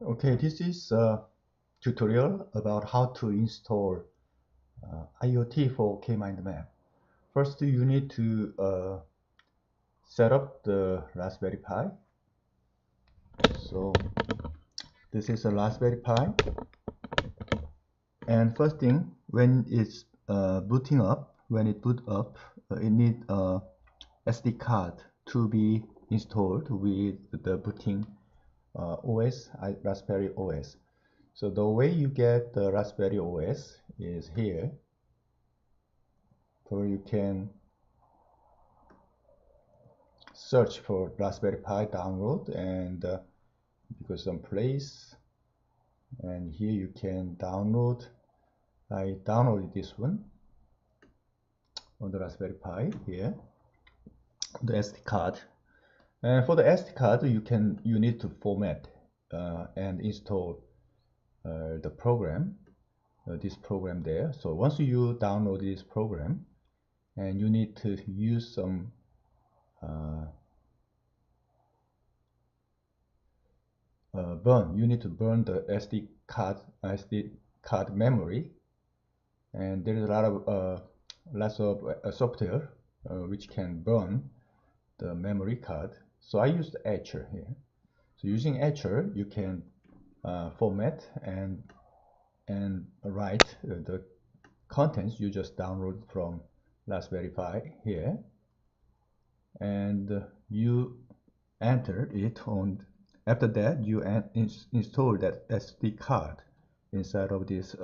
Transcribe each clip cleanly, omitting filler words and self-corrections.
Okay, this is a tutorial about how to install IoT for KMindMap. First, you need to set up the Raspberry Pi. So this is a Raspberry Pi, and first thing, when it's booting up, it needs a SD card to be installed with the booting OS, Raspberry OS. So the way you get the Raspberry OS is here. So you can search for Raspberry Pi download and go someplace, and here you can download. I downloaded this one on the Raspberry Pi here, the SD card. And for the SD card, you need to format and install the program, this program there. So once you download this program, and you need to use some you need to burn the SD card memory, and there is a lot of lots of software which can burn the memory card. So I used Etcher here. So using Etcher, you can format and write the contents you just download from Raspberry Pi here, and you enter it on. After that, you install that SD card inside of this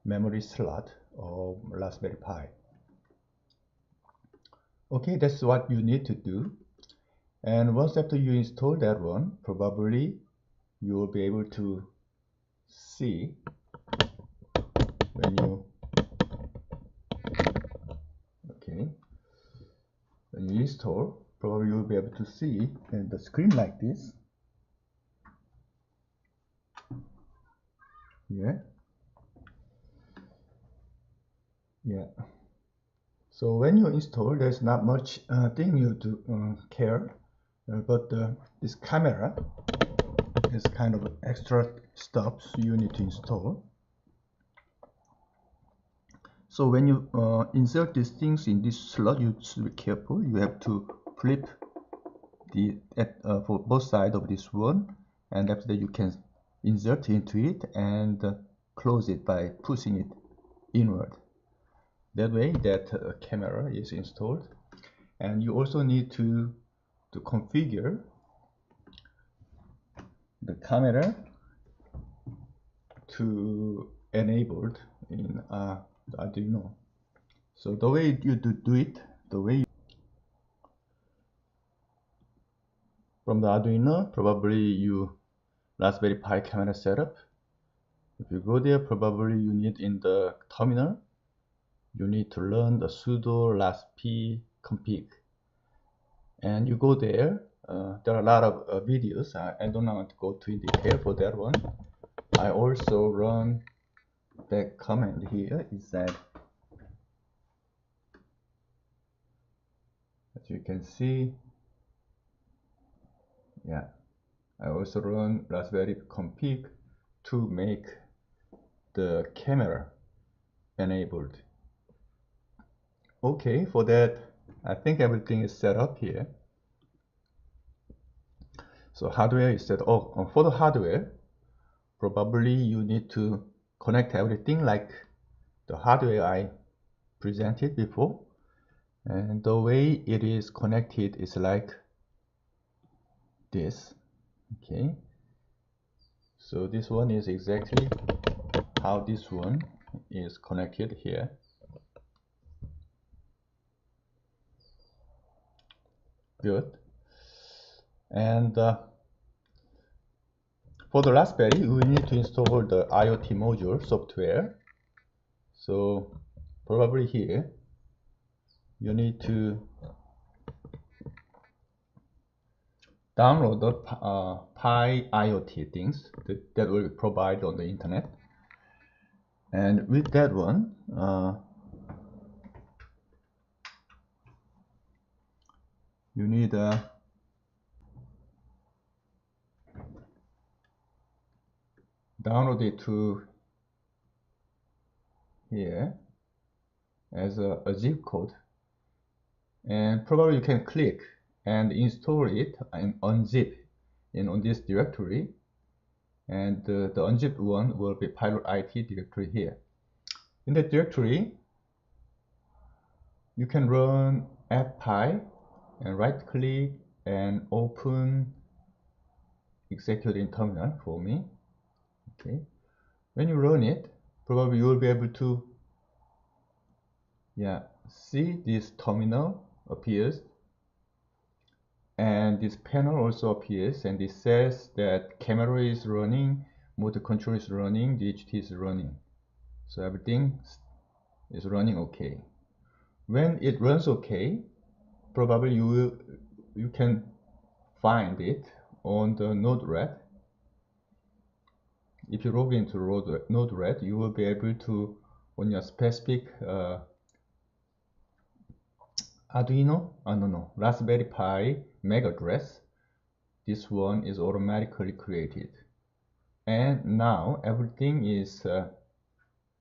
memory slot of Raspberry Pi. Okay, that's what you need to do. And once after you install that one, probably you will be able to see when you install, probably you will be able to see the screen like this. Yeah. So when you install, there's not much thing you do care, but this camera is kind of extra stuff you need to install. So when you insert these things in this slot, you should be careful. You have to flip for both sides of this one, and after that you can insert into it and close it by pushing it inward. That way that camera is installed. And you also need to configure the camera to enabled in Arduino. So the way you do it, from the Arduino, probably you Raspberry Pi camera setup. If you go there, probably you need in the terminal, you need to learn the sudo raspi config. And you go there, there are a lot of videos. I don't want to go to detail for that one. I also run that command here. Is that, as you can see, yeah, I also run Raspberry config to make the camera enabled. Okay, for that, I think everything is set up here. So hardware is set up. For the hardware, probably you need to connect everything like the hardware I presented before. And the way it is connected is like this. Okay. So this one is exactly how this one is connected here. Good. And for the Raspberry, we need to install the IoT module software. So probably here, you need to download the Pi IoT things that will be provided on the internet. And with that one, you need download it to here as a zip code, and probably you can click and install it and unzip on this directory, and the unzipped one will be pilot IT directory here. In that directory you can run fpy and right click and open execute in terminal for me. Okay, when you run it, probably you will be able to see this terminal appears, and this panel also appears, and it says that camera is running, motor control is running, DHT is running, so everything is running okay. When it runs okay, probably you can find it on the Node-RED. If you log into Node-RED, you will be able to, on your specific Raspberry Pi MAC address, this one is automatically created. And now everything is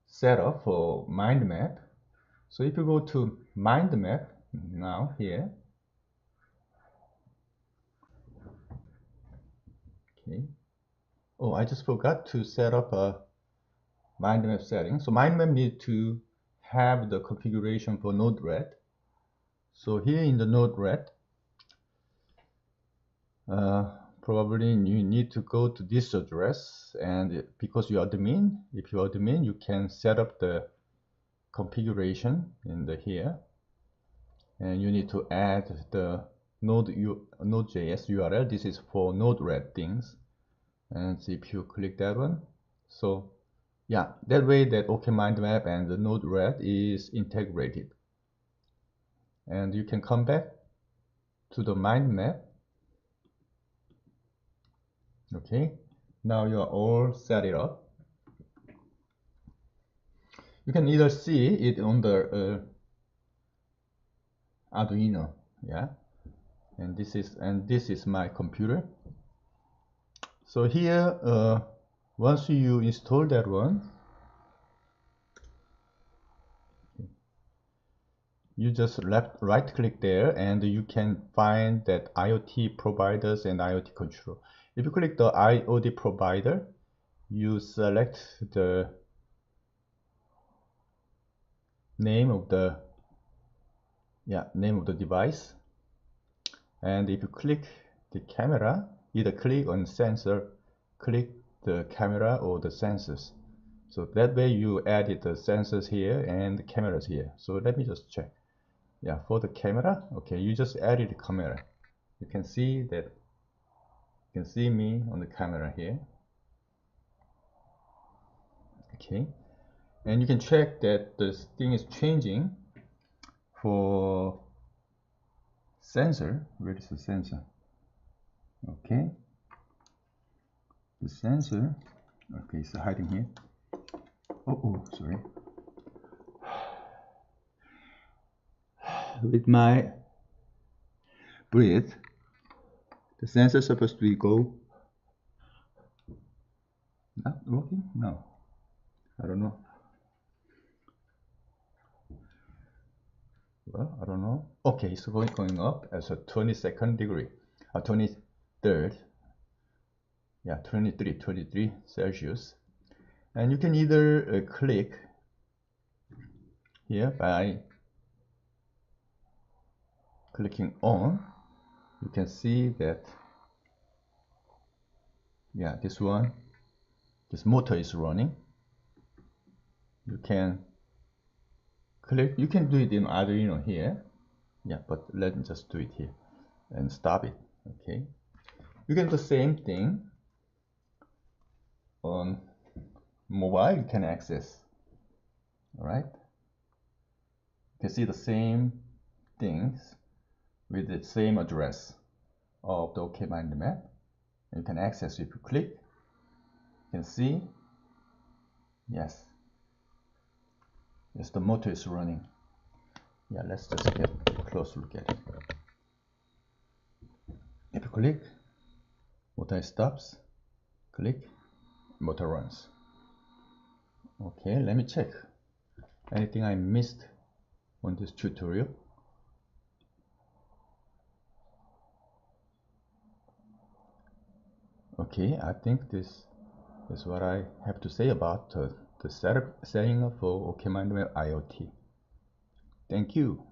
set up for mind map. So if you go to mind map now here, okay. Oh, I just forgot to set up a mind map setting. So mind map needs to have the configuration for Node-RED. So here in the Node-RED, probably you need to go to this address, and because you are admin, if you are admin, you can set up the configuration in the here, and you need to add the Node.js URL. This is for Node-RED things, and so if you click that one, so yeah, that way that OKMindMap and the Node-RED is integrated, and you can come back to the mind map. Okay, now you are all set it up. You can either see it on the Arduino, and this is my computer. So here, once you install that one, you just right click there, and you can find that IoT providers and IoT control. If you click the IoT provider, you select the name of the device, and if you click the camera, either click on sensor, click the camera or the sensors. So that way you added the sensors here and the cameras here. So let me just check. Yeah, for the camera, okay, you just added the camera. You can see that, you can see me on the camera here. Okay, and you can check that this thing is changing for sensor. Where is the sensor? Okay, the sensor, okay, it's hiding here. Oh, sorry. With my breath, the sensor is supposed to go. Not working? No, I don't know. Well, I don't know. Okay, it's going up as a 22nd degree, 23rd. Yeah, 23 Celsius. And you can either click here by clicking on. You can see that, yeah, this motor is running. You can click, you can do it in Arduino here. Yeah, but let me just do it here and stop it. Okay, you can do the same thing on mobile. You can access. All right, you can see the same things with the same address of the OKMindMap. You can access if you click. You can see, yes, the motor is running. Yeah, let's just get a close look at it. If you click, motor stops, click, motor runs. Okay, let me check. Anything I missed on this tutorial? Okay, I think this is what I have to say about the setting up for OKMindmap IoT. Thank you.